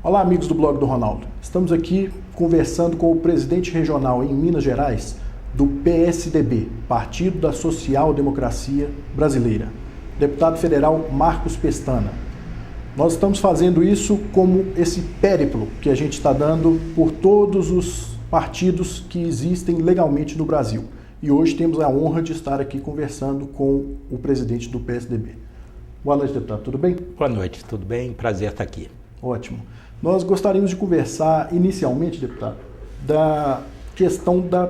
Olá, amigos do blog do Ronaldo. Estamos aqui conversando com o presidente regional em Minas Gerais do PSDB, Partido da Social Democracia Brasileira, deputado federal Marcos Pestana. Nós estamos fazendo isso como esse périplo que a gente está dando por todos os partidos que existem legalmente no Brasil. E hoje temos a honra de estar aqui conversando com o presidente do PSDB. Boa noite, deputado. Tudo bem? Boa noite, tudo bem? Prazer estar aqui. Ótimo. Nós gostaríamos de conversar inicialmente, deputado, da questão da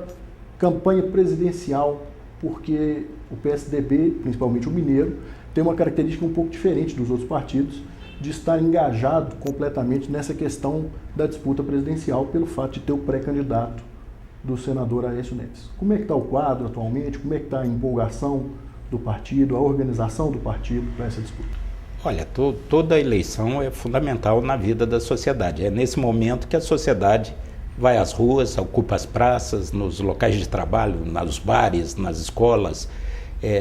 campanha presidencial, porque o PSDB, principalmente o mineiro, tem uma característica um pouco diferente dos outros partidos, de estar engajado completamente nessa questão da disputa presidencial pelo fato de ter o pré-candidato do senador Aécio Neves. Como é que está o quadro atualmente? Como é que está a empolgação do partido, a organização do partido para essa disputa? Olha, toda eleição é fundamental na vida da sociedade. É nesse momento que a sociedade vai às ruas, ocupa as praças, nos locais de trabalho, nos bares, nas escolas,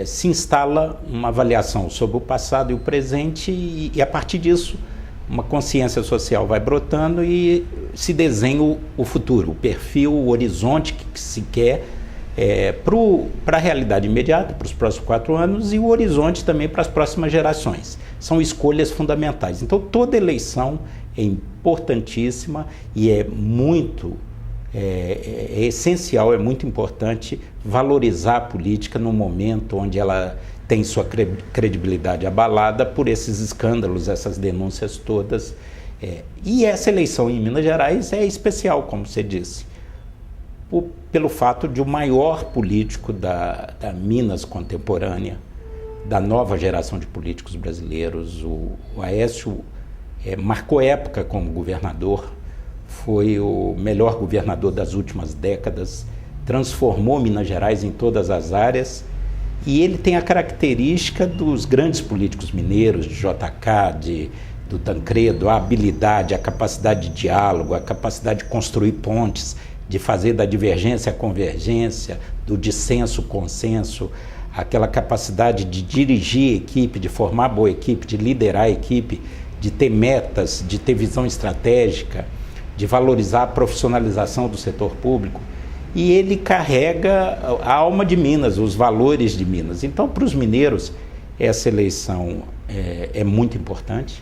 se instala uma avaliação sobre o passado e o presente e a partir disso uma consciência social vai brotando e se desenha o futuro, o perfil, o horizonte que se quer para a realidade imediata, para os próximos 4 anos e o horizonte também para as próximas gerações. São escolhas fundamentais. Então toda eleição é importantíssima e é essencial, é muito importante valorizar a política no momento onde ela tem sua credibilidade abalada por esses escândalos, essas denúncias todas. E essa eleição em Minas Gerais é especial, como você disse, pelo fato de o maior político da Minas contemporânea, da nova geração de políticos brasileiros, o Aécio, marcou época como governador, foi o melhor governador das últimas décadas, transformou Minas Gerais em todas as áreas e ele tem a característica dos grandes políticos mineiros, de JK, do Tancredo, a habilidade, a capacidade de diálogo, a capacidade de construir pontes, de fazer da divergência a convergência, do dissenso o consenso, aquela capacidade de dirigir a equipe, de formar boa equipe, de liderar a equipe, de ter metas, de ter visão estratégica, de valorizar a profissionalização do setor público. E ele carrega a alma de Minas, os valores de Minas. Então, para os mineiros, essa eleição é muito importante.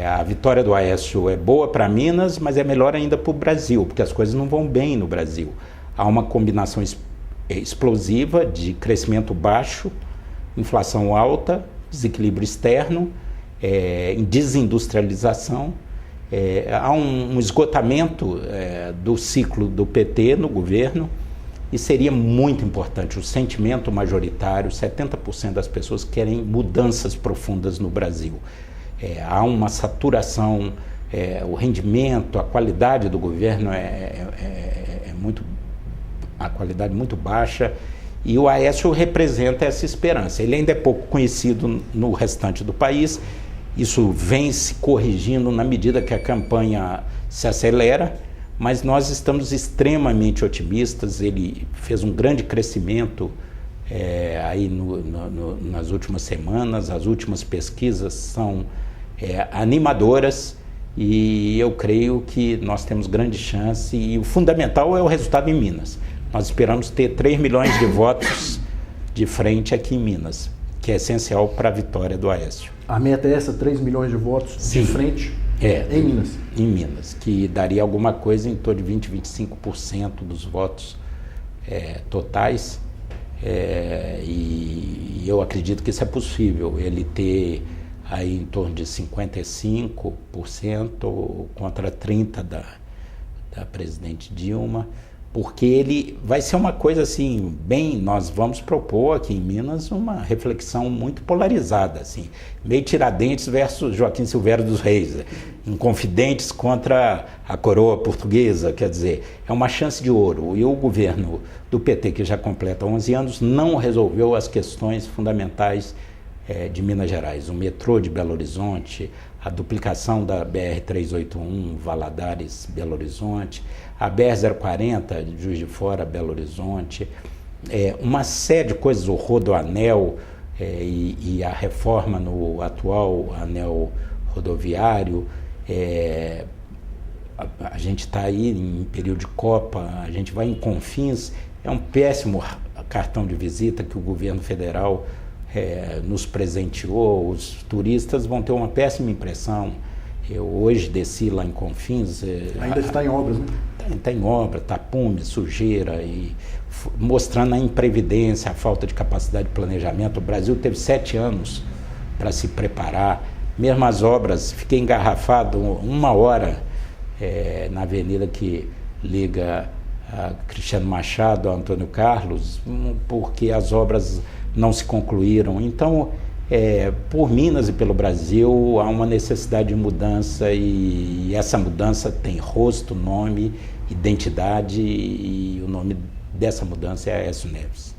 A vitória do Aécio é boa para Minas, mas é melhor ainda para o Brasil, porque as coisas não vão bem no Brasil. Há uma combinação explosiva de crescimento baixo, inflação alta, desequilíbrio externo, desindustrialização. Há um esgotamento do ciclo do PT no governo e seria muito importante o sentimento majoritário, 70% das pessoas querem mudanças profundas no Brasil. Há uma saturação, o rendimento, a qualidade do governo a qualidade muito baixa e o Aécio representa essa esperança. Ele ainda é pouco conhecido no restante do país. Isso vem se corrigindo na medida que a campanha se acelera, mas nós estamos extremamente otimistas. Ele fez um grande crescimento aí nas últimas semanas, as últimas pesquisas são animadoras e eu creio que nós temos grande chance e o fundamental é o resultado em Minas. Nós esperamos ter 3 milhões de votos de frente aqui em Minas, que é essencial para a vitória do Aécio. A meta é essa, 3 milhões de votos Sim. de frente em Minas? Em Minas, que daria alguma coisa em torno de 20, 25% dos votos totais. E eu acredito que isso é possível, ele ter aí em torno de 55% contra 30% da presidente Dilma. Porque ele vai ser uma coisa assim, nós vamos propor aqui em Minas uma reflexão muito polarizada, assim, meio Tiradentes versus Joaquim Silvério dos Reis, Inconfidentes contra a coroa portuguesa, quer dizer, é uma chance de ouro. E o governo do PT, que já completa 11 anos, não resolveu as questões fundamentais de Minas Gerais, o metrô de Belo Horizonte, a duplicação da BR-381, Valadares, Belo Horizonte, a BR-040, Juiz de Fora, Belo Horizonte, uma série de coisas, o Rodoanel e a reforma no atual anel rodoviário, A gente está aí em período de Copa, a gente vai em Confins, é um péssimo cartão de visita que o governo federal nos presenteou, os turistas vão ter uma péssima impressão. Eu hoje desci lá em Confins. Ainda está em obras, né? Está em obra, tapume, sujeira, e mostrando a imprevidência, a falta de capacidade de planejamento. O Brasil teve 7 anos para se preparar. Mesmo as obras, fiquei engarrafado 1 hora na avenida que liga a Cristiano Machado ao Antônio Carlos, porque as obras não se concluíram. Então, por Minas e pelo Brasil, há uma necessidade de mudança, e essa mudança tem rosto, nome, identidade, e o nome dessa mudança é Aécio Neves.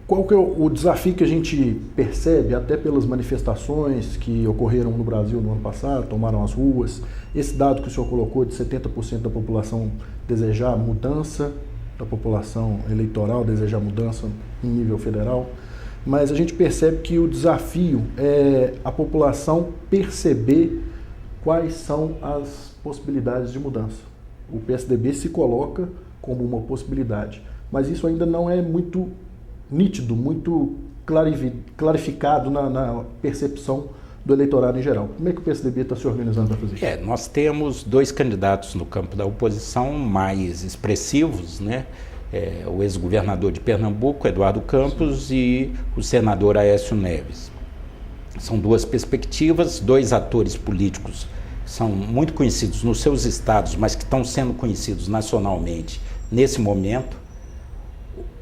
Qual que é o desafio que a gente percebe, até pelas manifestações que ocorreram no Brasil no ano passado, tomaram as ruas, esse dado que o senhor colocou de 70% da população desejar mudança, da população eleitoral desejar mudança em nível federal, mas a gente percebe que o desafio é a população perceber quais são as possibilidades de mudança. O PSDB se coloca como uma possibilidade, mas isso ainda não é muito nítido, muito clarificado na percepção do eleitorado em geral. Como é que o PSDB está se organizando para fazer isso? Nós temos 2 candidatos no campo da oposição mais expressivos, né? O ex-governador de Pernambuco, Eduardo Campos, e o senador Aécio Neves. São 2 perspectivas, 2 atores políticos que são muito conhecidos nos seus estados, mas que estão sendo conhecidos nacionalmente nesse momento.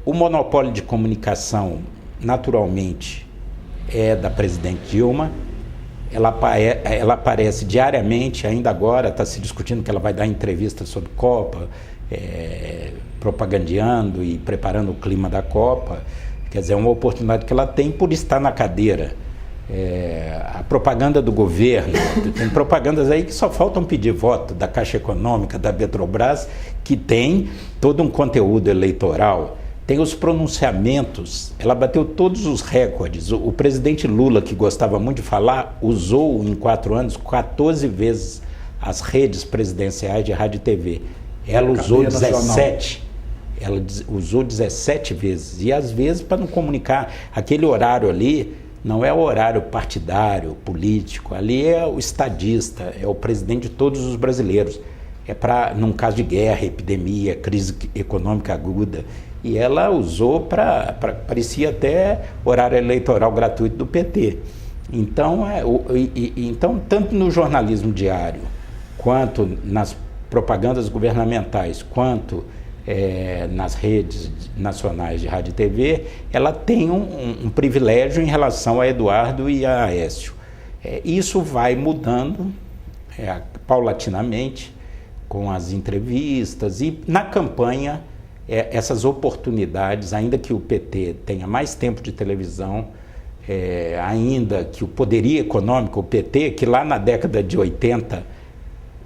O monopólio de comunicação, naturalmente, é da presidente Dilma. Ela aparece diariamente, ainda agora está se discutindo que ela vai dar entrevista sobre Copa, propagandeando e preparando o clima da Copa. Quer dizer, é uma oportunidade que ela tem por estar na cadeira. A propaganda do governo, tem propagandas aí que só faltam pedir voto, da Caixa Econômica, da Petrobras, que tem todo um conteúdo eleitoral. Tem os pronunciamentos, ela bateu todos os recordes. O presidente Lula, que gostava muito de falar, usou em 4 anos 14 vezes as redes presidenciais de rádio e TV. Ela usou 17. Ela usou 17 vezes. E às vezes para não comunicar. Aquele horário ali não é o horário partidário, político. Ali é o estadista, é o presidente de todos os brasileiros. É para, num caso de guerra, epidemia, crise econômica aguda. E ela usou parecia até horário eleitoral gratuito do PT. Então, então, tanto no jornalismo diário, quanto nas propagandas governamentais, quanto nas redes nacionais de rádio e TV, ela tem um privilégio em relação a Eduardo e a Aécio. Isso vai mudando paulatinamente, com as entrevistas, e na campanha essas oportunidades, ainda que o PT tenha mais tempo de televisão, ainda que o poderio econômico, o PT, que lá na década de 80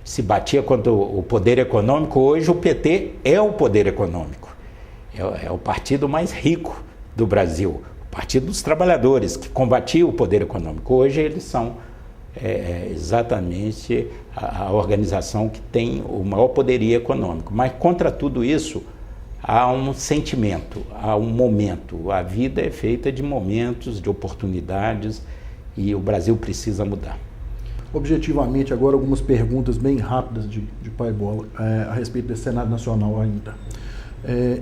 se batia contra o poder econômico, hoje o PT é o poder econômico, é o partido mais rico do Brasil, o partido dos trabalhadores, que combatia o poder econômico. Hoje eles são exatamente a organização que tem o maior poderio econômico, mas contra tudo isso há um sentimento, há um momento. A vida é feita de momentos, de oportunidades, e o Brasil precisa mudar. Objetivamente, agora algumas perguntas bem rápidas de Pai Bola a respeito desse Senado Nacional ainda.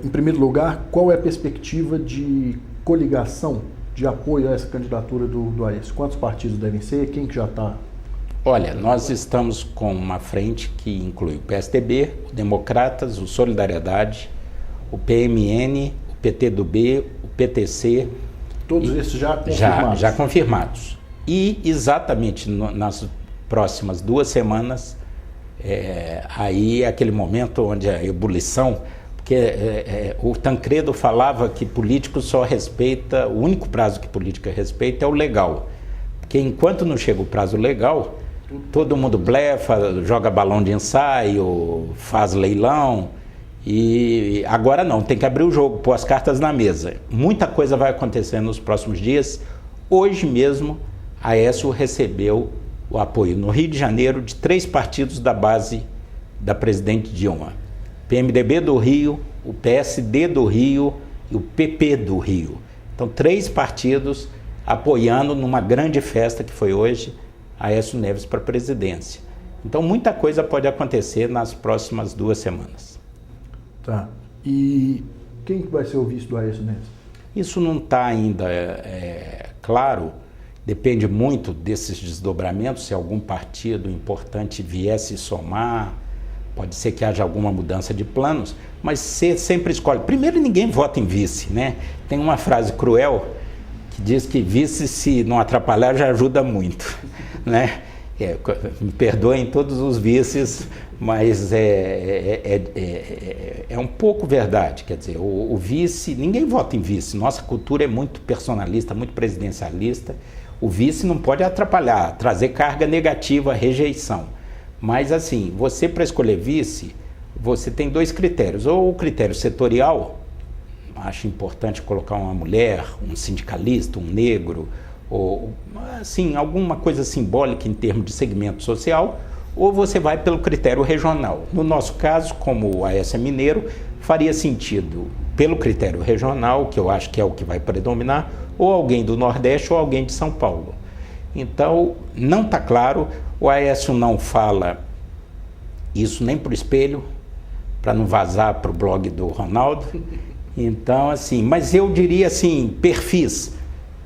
Em primeiro lugar, qual é a perspectiva de coligação, de apoio a essa candidatura do Aécio? Quantos partidos devem ser? Quem que já está? Olha, nós estamos com uma frente que inclui o PSDB, o Democratas, o Solidariedade, o PMN, o PTB, o PTC. Todos esses já confirmados? Já confirmados. E exatamente nas próximas 2 semanas, aí é aquele momento onde a ebulição, porque o Tancredo falava que político só respeita, o único prazo que política respeita é o legal. Porque enquanto não chega o prazo legal, todo mundo blefa, joga balão de ensaio, faz leilão. E agora não, tem que abrir o jogo, pôr as cartas na mesa. Muita coisa vai acontecer nos próximos dias. Hoje mesmo, Aécio recebeu o apoio no Rio de Janeiro de 3 partidos da base da presidente Dilma: PMDB do Rio, o PSD do Rio e o PP do Rio. Então, 3 partidos apoiando numa grande festa que foi hoje Aécio Neves para a presidência. Então, muita coisa pode acontecer nas próximas 2 semanas. Tá. E quem vai ser o vice do Aécio Neves? Isso não está ainda claro. Depende muito desses desdobramentos. Se algum partido importante viesse somar, pode ser que haja alguma mudança de planos, mas você sempre escolhe. Primeiro, ninguém vota em vice, né? Tem uma frase cruel que diz que vice, se não atrapalhar, já ajuda muito, né? Me perdoem todos os vices, mas é um pouco verdade. Quer dizer, o vice, ninguém vota em vice. Nossa cultura é muito personalista, muito presidencialista. O vice não pode atrapalhar, trazer carga negativa, rejeição. Mas assim, você para escolher vice, você tem 2 critérios. Ou o critério setorial, acho importante colocar uma mulher, um sindicalista, um negro, ou assim, alguma coisa simbólica em termos de segmento social, ou você vai pelo critério regional. No nosso caso, como o Aécio é mineiro, faria sentido pelo critério regional, que eu acho que é o que vai predominar, ou alguém do Nordeste ou alguém de São Paulo. Então, não está claro. O Aécio não fala isso nem para o espelho, para não vazar para o blog do Ronaldo. Então, assim, mas eu diria assim, perfis.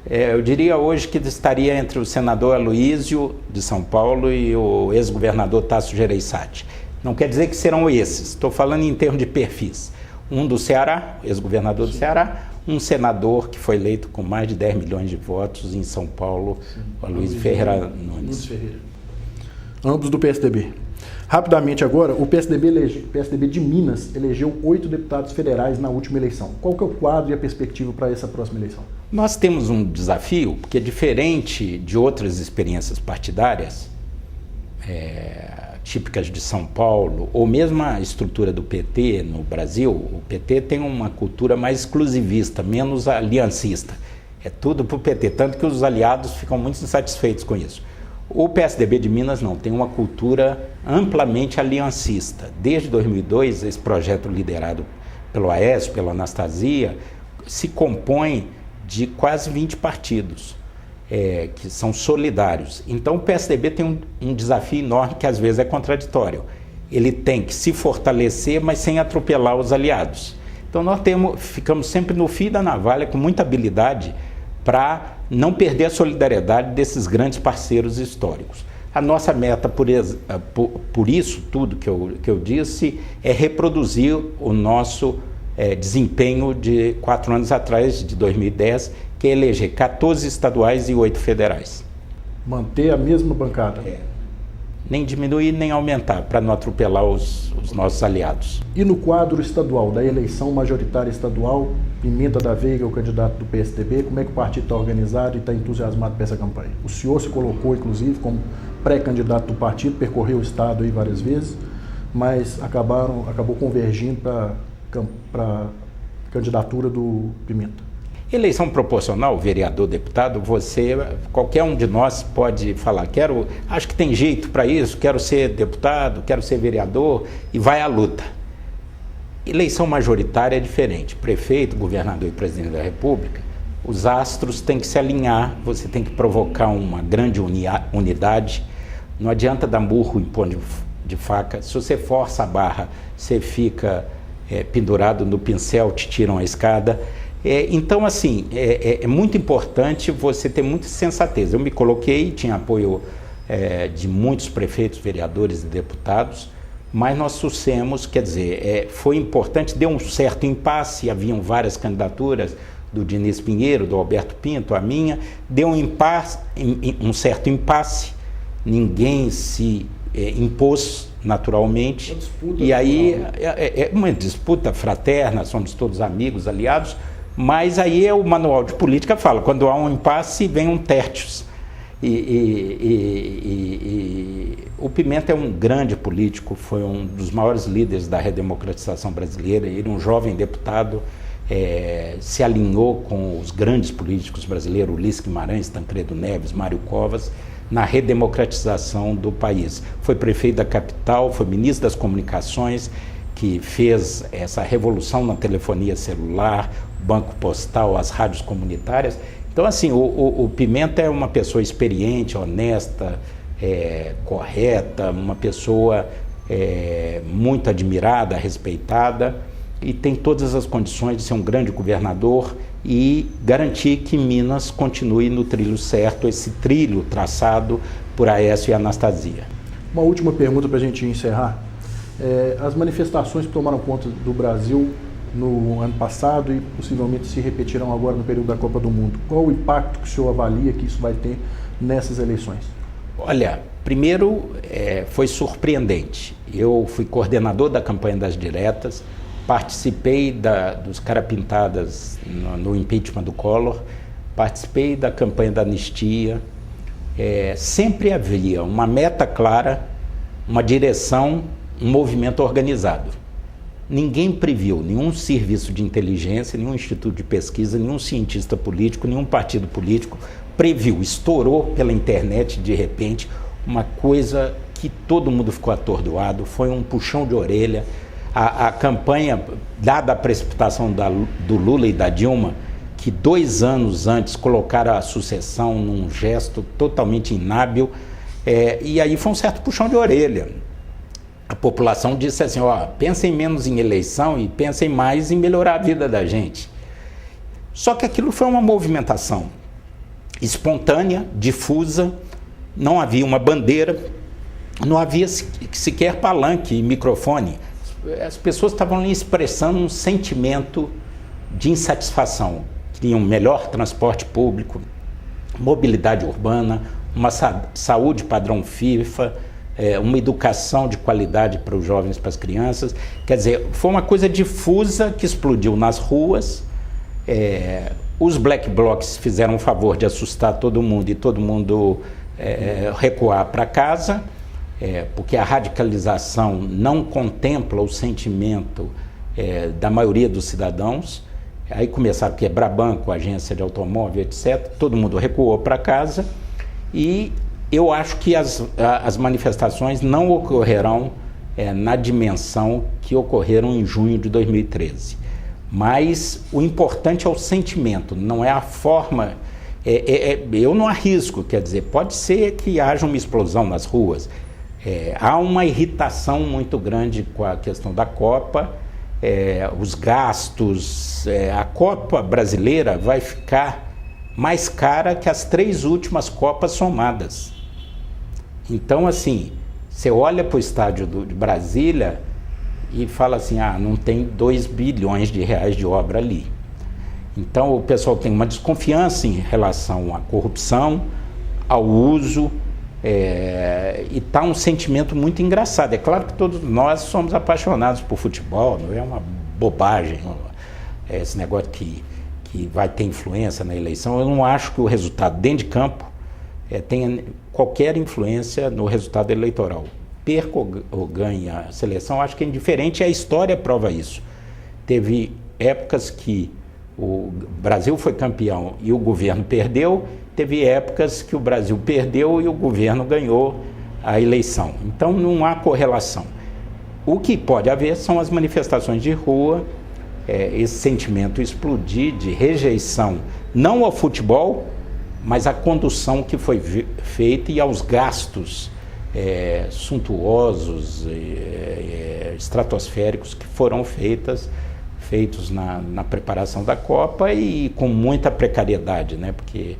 Eu diria hoje que estaria entre o senador Aloísio, de São Paulo, e o ex-governador Tasso Gereissati. Não quer dizer que serão esses, estou falando em termos de perfis. Um do Ceará, ex-governador do Ceará, um senador que foi eleito com mais de 10 milhões de votos em São Paulo, o Aloísio Ferreira Nunes. Ambos do PSDB. Rapidamente agora, o PSDB de Minas elegeu 8 deputados federais na última eleição. Qual que é o quadro e a perspectiva para essa próxima eleição? Nós temos um desafio, porque diferente de outras experiências partidárias, típicas de São Paulo, ou mesmo a estrutura do PT no Brasil, o PT tem uma cultura mais exclusivista, menos aliancista. É tudo para o PT, tanto que os aliados ficam muito insatisfeitos com isso. O PSDB de Minas não, tem uma cultura amplamente aliancista. Desde 2002, esse projeto liderado pelo Aécio, pela Anastasia, se compõe de quase 20 partidos, que são solidários. Então o PSDB tem um desafio enorme que às vezes é contraditório. Ele tem que se fortalecer, mas sem atropelar os aliados. Então nós ficamos sempre no fio da navalha, com muita habilidade, para não perder a solidariedade desses grandes parceiros históricos. A nossa meta, por isso tudo que eu disse, é reproduzir o nosso desempenho de 4 anos atrás, de 2010, que é eleger 14 estaduais e 8 federais. Manter a mesma bancada. Nem diminuir, nem aumentar, para não atropelar os nossos aliados. E no quadro estadual, da eleição majoritária estadual, Pimenta da Veiga, o candidato do PSDB, como é que o partido está organizado e está entusiasmado para essa campanha? O senhor se colocou, inclusive, como pré-candidato do partido, percorreu o estado aí várias vezes, mas acabou convergindo para a candidatura do Pimenta. Eleição proporcional, vereador, deputado, qualquer um de nós pode falar, acho que tem jeito para isso, quero ser deputado, quero ser vereador, e vai à luta. Eleição majoritária é diferente. Prefeito, governador e presidente da República, os astros têm que se alinhar, você tem que provocar uma grande unidade. Não adianta dar murro em ponto de faca. Se você força a barra, você fica pendurado no pincel, te tiram a escada. Então, assim, é muito importante você ter muita sensatez. Eu me coloquei, tinha apoio de muitos prefeitos, vereadores e deputados, mas nós trouxemos, quer dizer, foi importante, deu um certo impasse, haviam várias candidaturas, do Diniz Pinheiro, do Alberto Pinto, a minha, deu um certo impasse, ninguém se impôs naturalmente, e aí é uma disputa fraterna, somos todos amigos, aliados, mas aí o manual de política fala, quando há um impasse, vem um tertius. O Pimenta é um grande político, foi um dos maiores líderes da redemocratização brasileira, ele um jovem deputado, se alinhou com os grandes políticos brasileiros, Ulisses Guimarães, Tancredo Neves, Mário Covas, na redemocratização do país. Foi prefeito da capital, foi ministro das comunicações, que fez essa revolução na telefonia celular, banco postal, as rádios comunitárias. Então, assim, o Pimenta é uma pessoa experiente, honesta, correta, uma pessoa muito admirada, respeitada, e tem todas as condições de ser um grande governador e garantir que Minas continue no trilho certo, esse trilho traçado por Aécio e Anastasia. Uma última pergunta para a gente encerrar. As manifestações que tomaram conta do Brasil no ano passado e possivelmente se repetirão agora no período da Copa do Mundo, qual o impacto que o senhor avalia que isso vai ter nessas eleições? Olha, primeiro foi surpreendente. Eu fui coordenador da campanha das diretas, participei dos carapintadas no impeachment do Collor, participei da campanha da anistia. Sempre havia uma meta clara, uma direção, um movimento organizado. Ninguém previu, nenhum serviço de inteligência, nenhum instituto de pesquisa, nenhum cientista político, nenhum partido político previu, estourou pela internet de repente, uma coisa que todo mundo ficou atordoado, foi um puxão de orelha. A campanha, dada a precipitação do Lula e da Dilma, que 2 anos antes colocaram a sucessão num gesto totalmente inábil, e aí foi um certo puxão de orelha. A população disse assim, pensem menos em eleição e pensem mais em melhorar a vida da gente. Só que aquilo foi uma movimentação espontânea, difusa, não havia uma bandeira, não havia sequer palanque e microfone. As pessoas estavam ali expressando um sentimento de insatisfação. Queriam melhor transporte público, mobilidade urbana, uma saúde padrão FIFA, uma educação de qualidade para os jovens, para as crianças. Quer dizer, foi uma coisa difusa que explodiu nas ruas. Os black blocs fizeram o favor de assustar todo mundo e todo mundo recuar para casa, porque a radicalização não contempla o sentimento da maioria dos cidadãos. Aí começaram a quebrar banco, agência de automóvel, etc. Todo mundo recuou para casa e eu acho que as manifestações não ocorrerão na dimensão que ocorreram em junho de 2013. Mas o importante é o sentimento, não é a forma. Eu não arrisco, quer dizer, pode ser que haja uma explosão nas ruas. Há uma irritação muito grande com a questão da Copa, os gastos. A Copa brasileira vai ficar mais cara que as 3 últimas Copas somadas. Então, assim, você olha para o estádio de Brasília e fala assim, não tem 2 bilhões de reais de obra ali. Então o pessoal tem uma desconfiança em relação à corrupção, ao uso, e está um sentimento muito engraçado. É claro que todos nós somos apaixonados por futebol, não é uma bobagem esse negócio que vai ter influência na eleição. Eu não acho que o resultado dentro de campo tenha qualquer influência no resultado eleitoral. Perca ou ganha a seleção, acho que é indiferente, a história prova isso. Teve épocas que o Brasil foi campeão e o governo perdeu, teve épocas que o Brasil perdeu e o governo ganhou a eleição. Então não há correlação. O que pode haver são as manifestações de rua, esse sentimento explodir de rejeição, não ao futebol, mas à condução que foi feita e aos gastos suntuosos, estratosféricos que foram feitos na preparação da Copa e com muita precariedade, né? Porque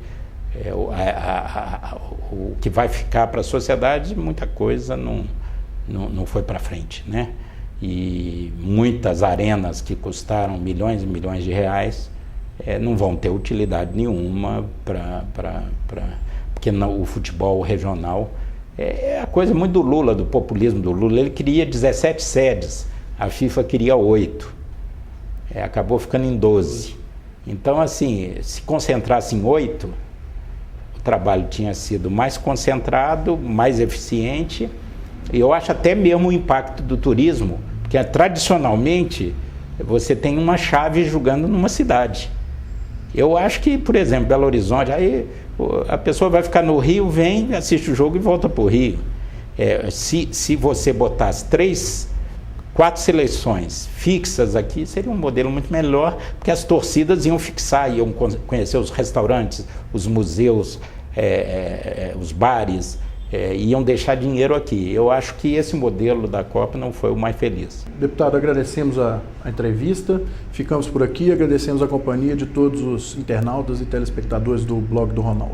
o que vai ficar para a sociedade, muita coisa não foi para frente, né? E muitas arenas que custaram milhões e milhões de reais não vão ter utilidade nenhuma porque o futebol regional a coisa muito do Lula, do populismo do Lula. Ele queria 17 sedes, a FIFA queria 8, acabou ficando em 12. Então, assim, se concentrasse em 8, o trabalho tinha sido mais concentrado, mais eficiente, e eu acho até mesmo o impacto do turismo, porque tradicionalmente você tem uma chave jogando numa cidade. Eu acho que, por exemplo, Belo Horizonte, aí A pessoa vai ficar no Rio, vem, assiste o jogo e volta para o Rio. Se você botasse 4 seleções fixas aqui, seria um modelo muito melhor, porque as torcidas iam fixar, iam conhecer os restaurantes, os museus, os bares, iam deixar dinheiro aqui. Eu acho que esse modelo da Copa não foi o mais feliz. Deputado, agradecemos a entrevista, ficamos por aqui, agradecemos a companhia de todos os internautas e telespectadores do blog do Ronaldo.